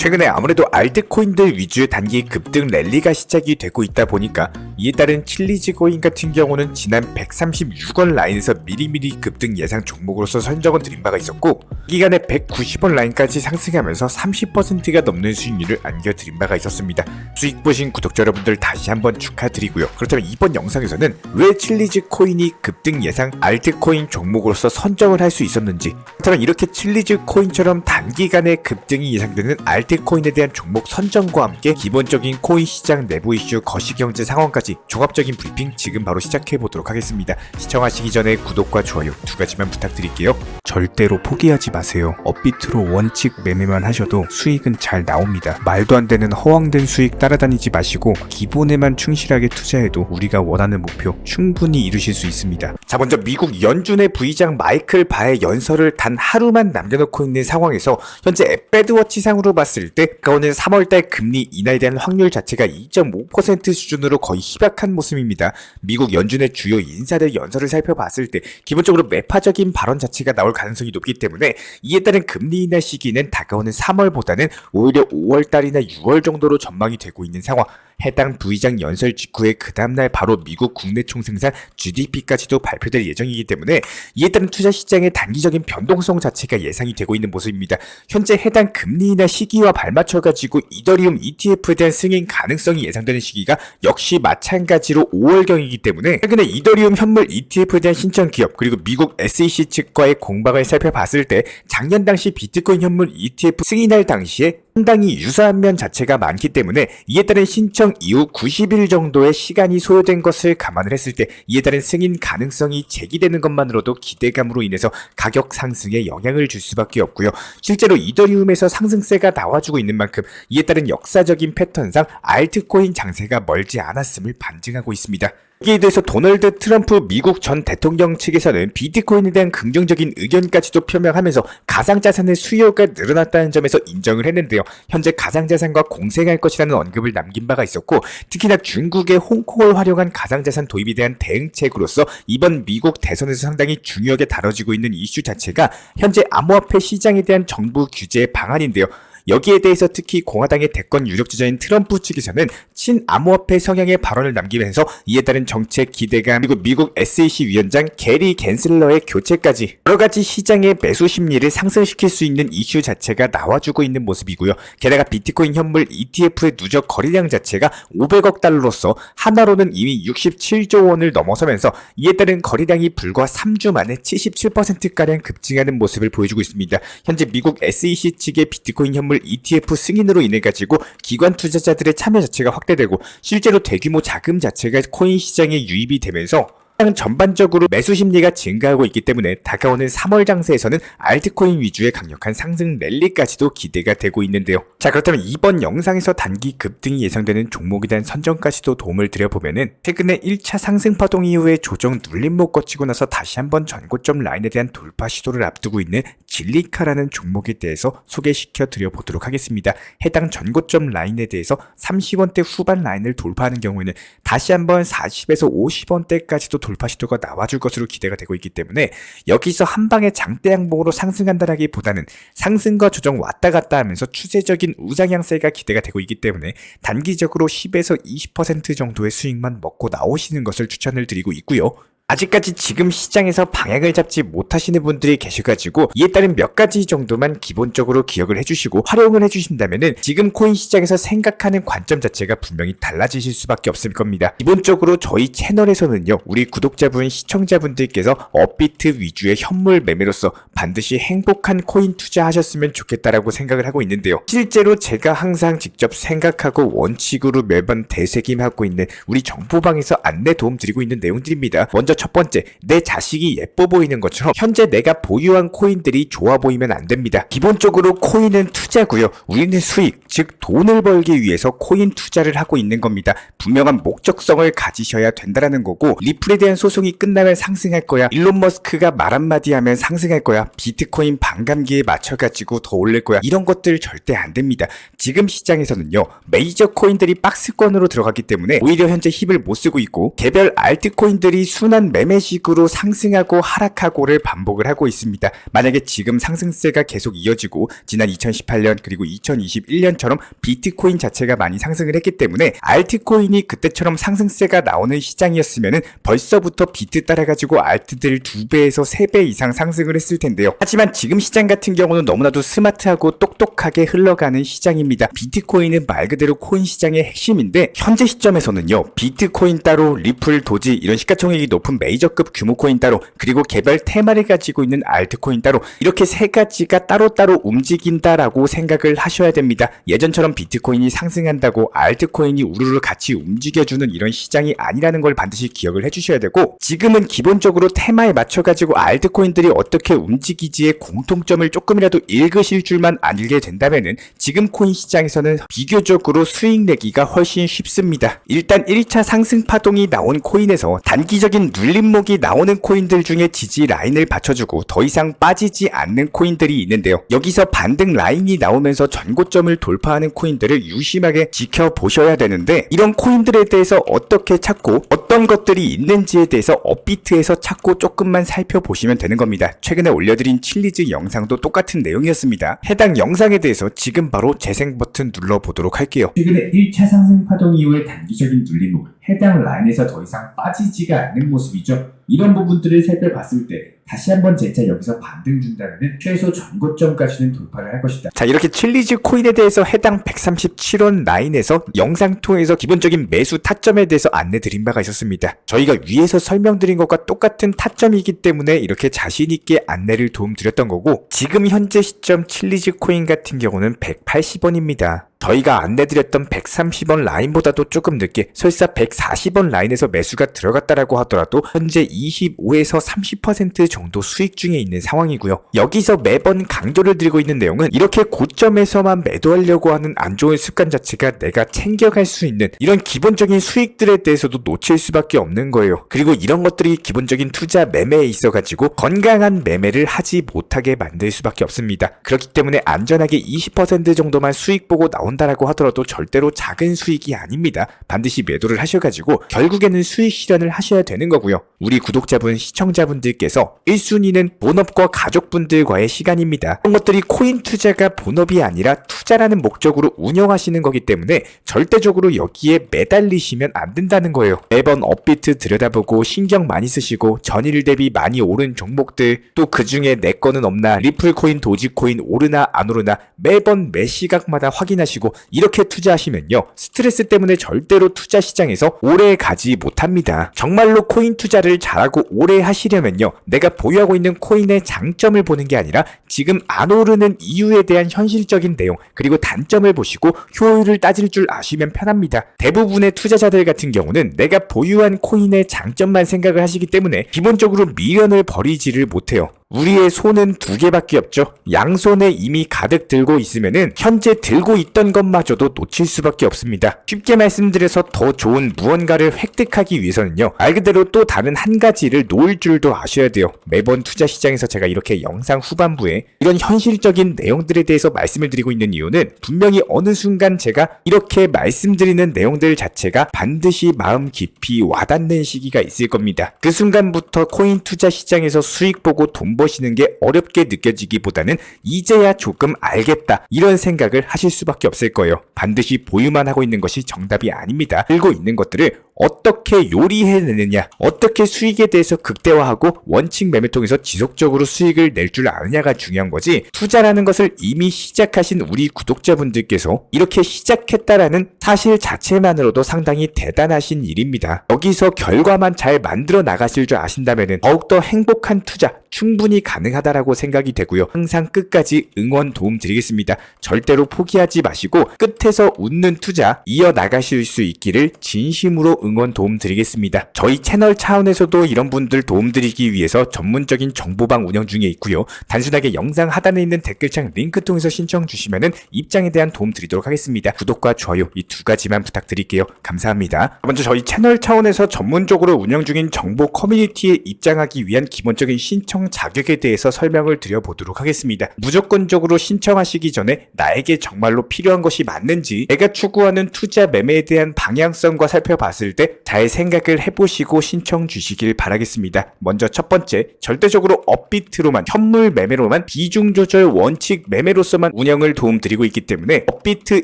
최근에 아무래도 알트코인들 위주의 단기 급등 랠리가 시작이 되고 있다 보니까 이에 따른 칠리즈코인 같은 경우는 지난 136원 라인에서 미리미리 급등 예상 종목으로서 선정을 드린 바가 있었고 기간에 190원 라인까지 상승하면서 30%가 넘는 수익률을 안겨드린 바가 있었습니다. 수익 보신 구독자 여러분들 다시 한번 축하드리고요. 그렇다면 이번 영상에서는 왜 칠리즈코인이 급등 예상 알트코인 종목으로서 선정을 할 수 있었는지, 그렇다면 이렇게 칠리즈코인처럼 단기간에 급등이 예상되는 알트코인에 대한 종목 선정과 함께 기본적인 코인 시장 내부 이슈, 거시경제 상황까지 종합적인 브리핑 지금 바로 시작해보도록 하겠습니다. 시청하시기 전에 구독과 좋아요 두 가지만 부탁드릴게요. 절대로 포기하지 마세요. 업비트로 원칙 매매만 하셔도 수익은 잘 나옵니다. 말도 안 되는 허황된 수익 따라다니지 마시고 기본에만 충실하게 투자해도 우리가 원하는 목표 충분히 이루실 수 있습니다. 자, 먼저 미국 연준의 부의장 마이클 바의 연설을 단 하루만 남겨놓고 있는 상황에서 현재 앱배드워치상으로 봤을 때 가오는 3월달 금리 인하에 대한 확률 자체가 2.5% 수준으로 거의 희박한 모습입니다. 미국 연준의 주요 인사들 연설을 살펴봤을 때 기본적으로 매파적인 발언 자체가 나올 가능성이 높기 때문에 이에 따른 금리 인하 시기는 다가오는 3월보다는 오히려 5월달이나 6월 정도로 전망이 되고 있는 상황. 해당 부의장 연설 직후에 그 다음날 바로 미국 국내 총생산 GDP까지도 발표될 예정이기 때문에 이에 따른 투자 시장의 단기적인 변동성 자체가 예상이 되고 있는 모습입니다. 현재 해당 금리 인하 시기와 발맞춰가지고 이더리움 ETF에 대한 승인 가능성이 예상되는 시기가 역시 마찬가지로 5월경이기 때문에 최근에 이더리움 현물 ETF에 대한 신청 기업 그리고 미국 SEC 측과의 공방을 살펴봤을 때 작년 당시 비트코인 현물 ETF 승인할 당시에 상당히 유사한 면 자체가 많기 때문에 이에 따른 신청 이후 90일 정도의 시간이 소요된 것을 감안을 했을 때 이에 따른 승인 가능성이 제기되는 것만으로도 기대감으로 인해서 가격 상승에 영향을 줄 수밖에 없고요. 실제로 이더리움에서 상승세가 나와주고 있는 만큼 이에 따른 역사적인 패턴상 알트코인 장세가 멀지 않았음을 반증하고 있습니다. 여기에 대해서 도널드 트럼프 미국 전 대통령 측에서는 비트코인에 대한 긍정적인 의견까지도 표명하면서 가상자산의 수요가 늘어났다는 점에서 인정을 했는데요. 현재 가상자산과 공생할 것이라는 언급을 남긴 바가 있었고 특히나 중국의 홍콩을 활용한 가상자산 도입에 대한 대응책으로서 이번 미국 대선에서 상당히 중요하게 다뤄지고 있는 이슈 자체가 현재 암호화폐 시장에 대한 정부 규제 방안인데요. 여기에 대해서 특히 공화당의 대권 유력주자인 트럼프 측에서는 친암호화폐 성향의 발언을 남기면서 이에 따른 정책 기대감 그리고 미국 SEC 위원장 게리 갠슬러의 교체까지 여러가지 시장의 매수 심리를 상승시킬 수 있는 이슈 자체가 나와주고 있는 모습이고요. 게다가 비트코인 현물 ETF의 누적 거래량 자체가 500억 달러로서 하나로는 이미 67조 원을 넘어서면서 이에 따른 거래량이 불과 3주 만에 77%가량 급증하는 모습을 보여주고 있습니다. 현재 미국 SEC 측의 비트코인 현물 ETF 승인으로 인해 가지고 기관 투자자들의 참여 자체가 확대되고 실제로 대규모 자금 자체가 코인 시장에 유입이 되면서 전반적으로 매수 심리가 증가하고 있기 때문에 다가오는 3월 장세에서는 알트코인 위주의 강력한 상승 랠리까지도 기대가 되고 있는데요. 자, 그렇다면 이번 영상에서 단기 급등이 예상되는 종목에 대한 선정까지도 도움을 드려보면은 최근에 1차 상승 파동 이후에 조정 눌림목 거치고 나서 다시 한번 전고점 라인에 대한 돌파 시도를 앞두고 있는 질리카라는 종목에 대해서 소개시켜 드려보도록 하겠습니다. 해당 전고점 라인에 대해서 30원대 후반 라인을 돌파하는 경우에는 다시 한번 40에서 50원대까지도 돌파 시도가 나와줄 것으로 기대가 되고 있기 때문에 여기서 한방에 장대 양봉으로 상승한다라기보다는 상승과 조정 왔다 갔다 하면서 추세적인 우상향세가 기대가 되고 있기 때문에 단기적으로 10에서 20% 정도의 수익만 먹고 나오시는 것을 추천을 드리고 있고요. 아직까지 지금 시장에서 방향을 잡지 못하시는 분들이 계셔가지고 이에 따른 몇 가지 정도만 기본적으로 기억을 해주시고 활용을 해주신다면은 지금 코인 시장에서 생각하는 관점 자체가 분명히 달라지실 수밖에 없을 겁니다. 기본적으로 저희 채널에서는요, 우리 구독자분, 시청자분들께서 업비트 위주의 현물 매매로서 반드시 행복한 코인 투자하셨으면 좋겠다라고 생각을 하고 있는데요. 실제로 제가 항상 직접 생각하고 원칙으로 매번 되새김하고 있는 우리 정보방에서 안내 도움 드리고 있는 내용들입니다. 먼저 첫 번째, 내 자식이 예뻐 보이는 것처럼 현재 내가 보유한 코인들이 좋아 보이면 안 됩니다. 기본적으로 코인은 투자고요. 우리는 수익, 즉 돈을 벌기 위해서 코인 투자를 하고 있는 겁니다. 분명한 목적성을 가지셔야 된다라는 거고 리플에 대한 소송이 끝나면 상승할 거야. 일론 머스크가 말 한마디 하면 상승할 거야. 비트코인 반감기에 맞춰가지고 더 올릴 거야. 이런 것들 절대 안 됩니다. 지금 시장에서는요, 메이저 코인들이 박스권으로 들어갔기 때문에 오히려 현재 힘을 못 쓰고 있고 개별 알트코인들이 순환 이런 매매식으로 상승하고 하락하고를 반복을 하고 있습니다. 만약에 지금 상승세가 계속 이어지고 지난 2018년 그리고 2021년처럼 비트코인 자체가 많이 상승을 했기 때문에 알트코인이 그때처럼 상승세가 나오는 시장이었으면 벌써부터 비트 따라가지고 알트들 2배에서 3배 이상 상승을 했을 텐데요. 하지만 지금 시장 같은 경우는 너무나도 스마트하고 똑똑하게 흘러가는 시장입니다. 비트코인은 말 그대로 코인 시장의 핵심인데 현재 시점에서는요, 비트코인 따로, 리플, 도지 이런 시가총액이 높은 메이저급 규모 코인 따로, 그리고 개별 테마를 가지고 있는 알트코인 따로, 이렇게 세 가지가 따로따로 움직인다라고 생각을 하셔야 됩니다. 예전처럼 비트코인이 상승한다고 알트코인이 우르르 같이 움직여주는 이런 시장이 아니라는 걸 반드시 기억을 해주셔야 되고, 지금은 기본적으로 테마에 맞춰가지고 알트코인들이 어떻게 움직이지의 공통점을 조금이라도 읽으실 줄만 알게 된다면은 지금 코인 시장에서는 비교적으로 수익 내기가 훨씬 쉽습니다. 일단 1차 상승 파동이 나온 코인에서 단기적인 눌림목이 나오는 코인들 중에 지지 라인을 받쳐주고 더 이상 빠지지 않는 코인들이 있는데요. 여기서 반등 라인이 나오면서 전고점을 돌파하는 코인들을 유심하게 지켜보셔야 되는데, 이런 코인들에 대해서 어떻게 찾고 어떤 것들이 있는지에 대해서 업비트에서 찾고 조금만 살펴보시면 되는 겁니다. 최근에 올려드린 칠리즈 영상도 똑같은 내용이었습니다. 해당 영상에 대해서 지금 바로 재생 버튼 눌러보도록 할게요. 최근에 1차 상승 파동 이후의 단기적인 눌림목, 해당 라인에서 더 이상 빠지지가 않는 모습이죠. 이런 부분들을 살펴봤을 때 다시 한번 재차 여기서 반등 준다면 최소 전고점까지는 돌파를 할 것이다. 자, 이렇게 칠리즈 코인에 대해서 해당 137원 라인에서 영상 통해서 기본적인 매수 타점에 대해서 안내 드린 바가 있었습니다. 저희가 위에서 설명드린 것과 똑같은 타점이기 때문에 이렇게 자신있게 안내를 도움드렸던 거고, 지금 현재 시점 칠리즈 코인 같은 경우는 180원입니다. 저희가 안내드렸던 130원 라인보다도 조금 늦게 설사 140원 라인에서 매수가 들어갔다라고 하더라도 현재 25에서 30% 정도 수익 중에 있는 상황이고요. 여기서 매번 강조를 드리고 있는 내용은 이렇게 고점에서만 매도하려고 하는 안 좋은 습관 자체가 내가 챙겨갈 수 있는 이런 기본적인 수익들에 대해서도 놓칠 수밖에 없는 거예요. 그리고 이런 것들이 기본적인 투자 매매에 있어가지고 건강한 매매를 하지 못하게 만들 수밖에 없습니다. 그렇기 때문에 안전하게 20% 정도만 수익 보고 나온다라고 하더라도 절대로 작은 수익이 아닙니다. 반드시 매도를 하셔가지고 결국에는 수익 실현을 하셔야 되는 거고요. 우리 구독자분, 시청자분들께서 1순위는 본업과 가족분들과의 시간입니다. 이런 것들이 코인 투자가 본업이 아니라 투자라는 목적으로 운영하시는 거기 때문에 절대적으로 여기에 매달리시면 안 된다는 거예요. 매번 업비트 들여다보고 신경 많이 쓰시고 전일 대비 많이 오른 종목들, 또 그 중에 내 거는 없나, 리플코인, 도지코인 오르나 안 오르나 매번 매 시각마다 확인하시고 이렇게 투자하시면요, 스트레스 때문에 절대로 투자 시장에서 오래 가지 못합니다. 정말로 코인 투자를 잘하고 오래 하시려면요, 내가 보유하고 있는 코인의 장점을 보는 게 아니라 지금 안 오르는 이유에 대한 현실적인 내용, 그리고 단점을 보시고 효율을 따질 줄 아시면 편합니다. 대부분의 투자자들 같은 경우는 내가 보유한 코인의 장점만 생각을 하시기 때문에 기본적으로 미련을 버리지를 못해요. 우리의 손은 두 개밖에 없죠. 양손에 이미 가득 들고 있으면은 현재 들고 있던 것마저도 놓칠 수밖에 없습니다. 쉽게 말씀드려서 더 좋은 무언가를 획득하기 위해서는요, 말 그대로 또 다른 한 가지를 놓을 줄도 아셔야 돼요. 매번 투자 시장에서 제가 이렇게 영상 후반부에 이런 현실적인 내용들에 대해서 말씀을 드리고 있는 이유는 분명히 어느 순간 제가 이렇게 말씀드리는 내용들 자체가 반드시 마음 깊이 와닿는 시기가 있을 겁니다. 그 순간부터 코인 투자 시장에서 수익 보고 돈 버시는 게 어렵게 느껴지기보다는 이제야 조금 알겠다, 이런 생각을 하실 수밖에 없을 거예요. 반드시 보유만 하고 있는 것이 정답이 아닙니다. 들고 있는 것들을 어떻게 요리해내느냐, 어떻게 수익에 대해서 극대화하고 원칙 매매 통해서 지속적으로 수익을 낼 줄 아느냐가 중요한 거지, 투자라는 것을 이미 시작하신 우리 구독자분들께서 이렇게 시작했다라는 사실 자체만으로도 상당히 대단하신 일입니다. 여기서 결과만 잘 만들어 나가실 줄 아신다면 더욱더 행복한 투자 충분히 가능하다라고 생각이 되고요. 항상 끝까지 응원 도움 드리겠습니다. 절대로 포기하지 마시고 끝에서 웃는 투자 이어나가실 수 있기를 진심으로 응원 도움 드리겠습니다. 저희 채널 차원에서도 이런 분들 도움 드리기 위해서 전문적인 정보방 운영 중에 있고요. 단순하게 영상 하단에 있는 댓글창 링크 통해서 신청 주시면은 입장에 대한 도움 드리도록 하겠습니다. 구독과 좋아요 이 두 가지만 부탁드릴게요. 감사합니다. 먼저 저희 채널 차원에서 전문적으로 운영 중인 정보 커뮤니티에 입장하기 위한 기본적인 신청 자격에 대해서 설명을 드려보도록 하겠습니다. 무조건적으로 신청하시기 전에 나에게 정말로 필요한 것이 맞는지, 내가 추구하는 투자 매매에 대한 방향성과 살펴봤을 때 잘 생각을 해보시고 신청 주시길 바라겠습니다. 먼저 첫 번째, 절대적으로 업비트로만, 현물 매매로만, 비중 조절 원칙 매매로서만 운영을 도움드리고 있기 때문에 업비트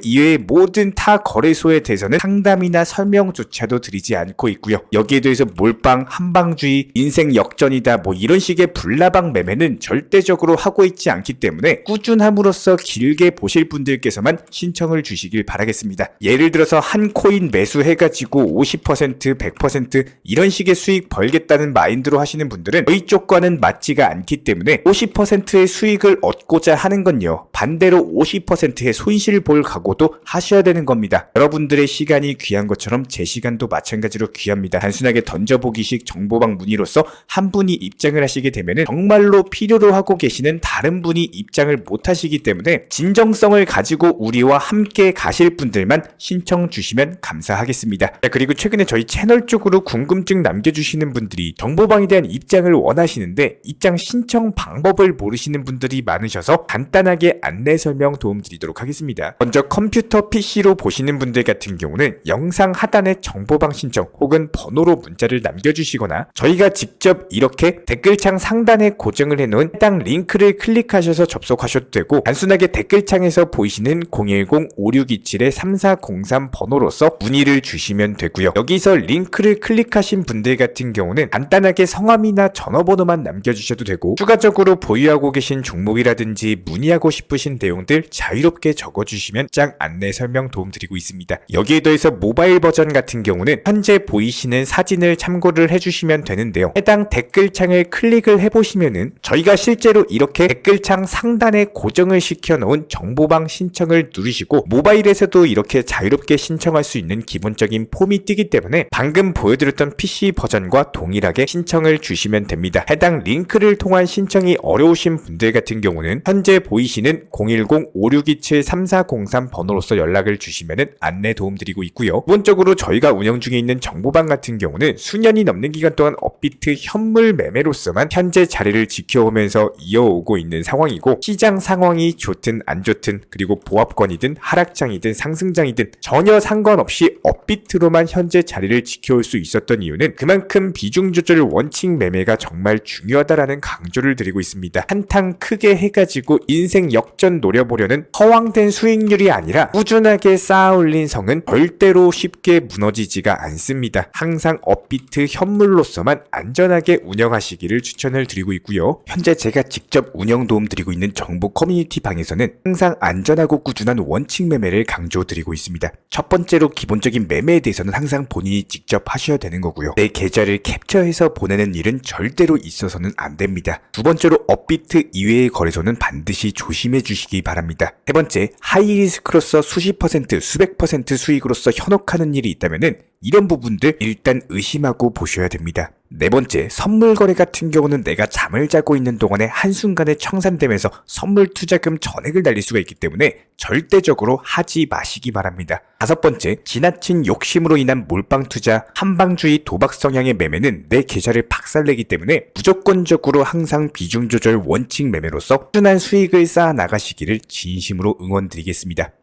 이외의 모든 타 거래소에 대해서는 상담이나 설명조차도 드리지 않고 있고요. 여기에 대해서 몰빵, 한방주의, 인생 역전이다 뭐 이런 식의 불나방 매매는 절대적으로 하고 있지 않기 때문에 꾸준함으로써 길게 보실 분들께서만 신청을 주시길 바라겠습니다. 예를 들어서 한 코인 매수해가지고 50%, 100% 이런 식의 수익 벌겠다는 마인드로 하시는 분들은 저희 쪽과는 맞지가 않기 때문에 50%의 수익을 얻고자 하는 건요, 반대로 50%의 손실을 볼 각오도 하셔야 되는 겁니다. 여러분들의 시간이 귀한 것처럼 제 시간도 마찬가지로 귀합니다. 단순하게 던져보기식 정보방 문의로서 한 분이 입장을 하시게 되면은 정말로 필요로 하고 계시는 다른 분이 입장을 못 하시기 때문에 진정성을 가지고 우리와 함께 가실 분들만 신청 주시면 감사하겠습니다. 자, 그리고 최근에 저희 채널 쪽으로 궁금증 남겨주시는 분들이 정보방에 대한 입장을 원하시는데 입장 신청 방법을 모르시는 분들이 많으셔서 간단하게 안내 설명 도움드리도록 하겠습니다. 먼저 컴퓨터 PC로 보시는 분들 같은 경우는 영상 하단에 정보방 신청 혹은 번호로 문자를 남겨주시거나 저희가 직접 이렇게 댓글창 상단에 고정을 해놓은 해당 링크를 클릭하셔서 접속하셔도 되고, 단순하게 댓글창에서 보이시는 010-5627-3403 번호로서 문의를 주시면 되고요. 여기서 링크를 클릭하신 분들 같은 경우는 간단하게 성함이나 전화번호만 남겨주셔도 되고, 추가적으로 보유하고 계신 종목이라든지 문의하고 싶으신 내용들 자유롭게 적어주시면 짝 안내 설명 도움드리고 있습니다. 여기에 더해서 모바일 버전 같은 경우는 현재 보이시는 사진을 참고를 해주시면 되는데요. 해당 댓글창을 클릭을 해보시면은 저희가 실제로 이렇게 댓글창 상단에 고정을 시켜놓은 정보방 신청을 누르시고 모바일에서도 이렇게 자유롭게 신청할 수 있는 기본적인 폼이 뜨기 때문에 방금 보여드렸던 PC 버전과 동일하게 신청을 주시면 됩니다. 해당 링크를 통한 신청이 어려우신 분들 같은 경우는 현재 보이시는 010-5627-3403 번호로서 연락을 주시면 안내 도움드리고 있고요. 기본적으로 저희가 운영 중에 있는 정보방 같은 경우는 수년이 넘는 기간 동안 업비트 현물 매매로서만 현재 자리를 지켜오면서 이어오고 있는 상황이고, 시장 상황이 좋든 안 좋든 그리고 보합권이든 하락장이든 상승장이든 전혀 상관없이 업비트로만 현재 자리를 지켜올 수 있었던 이유는 그만큼 비중 조절 원칙 매매가 정말 중요하다라는 강조를 드리고 있습니다. 한탕 크게 해가지고 인생 역전 노려보려는 허황된 수익률이 아니라 꾸준하게 쌓아 올린 성은 절대로 쉽게 무너지지가 않습니다. 항상 업비트 현물로서만 안전하게 운영하시기를 추천을 드리고 있고요. 현재 제가 직접 운영 도움 드리고 있는 정보 커뮤니티 방에서는 항상 안전하고 꾸준한 원칙 매매를 강조드리고 있습니다. 첫 번째로 기본적인 매매에 대해서는 항상 본인이 직접 하셔야 되는 거고요. 내 계좌를 캡처해서 보내는 일은 절대로 있어서는 안 됩니다. 두 번째로 업비트 이외의 거래소는 반드시 조심해 주시기 바랍니다. 세 번째, 하이리스크로서 수십 퍼센트, 수백 퍼센트 수익으로서 현혹하는 일이 있다면은 이런 부분들 일단 의심하고 보셔야 됩니다. 네 번째, 선물 거래 같은 경우는 내가 잠을 자고 있는 동안에 한순간에 청산되면서 선물 투자금 전액을 날릴 수가 있기 때문에 절대적으로 하지 마시기 바랍니다. 다섯 번째, 지나친 욕심으로 인한 몰빵 투자, 한방주의 도박 성향의 매매는 내 계좌를 박살내기 때문에 무조건적으로 항상 비중 조절 원칙 매매로서 꾸준한 수익을 쌓아 나가시기를 진심으로 응원드리겠습니다.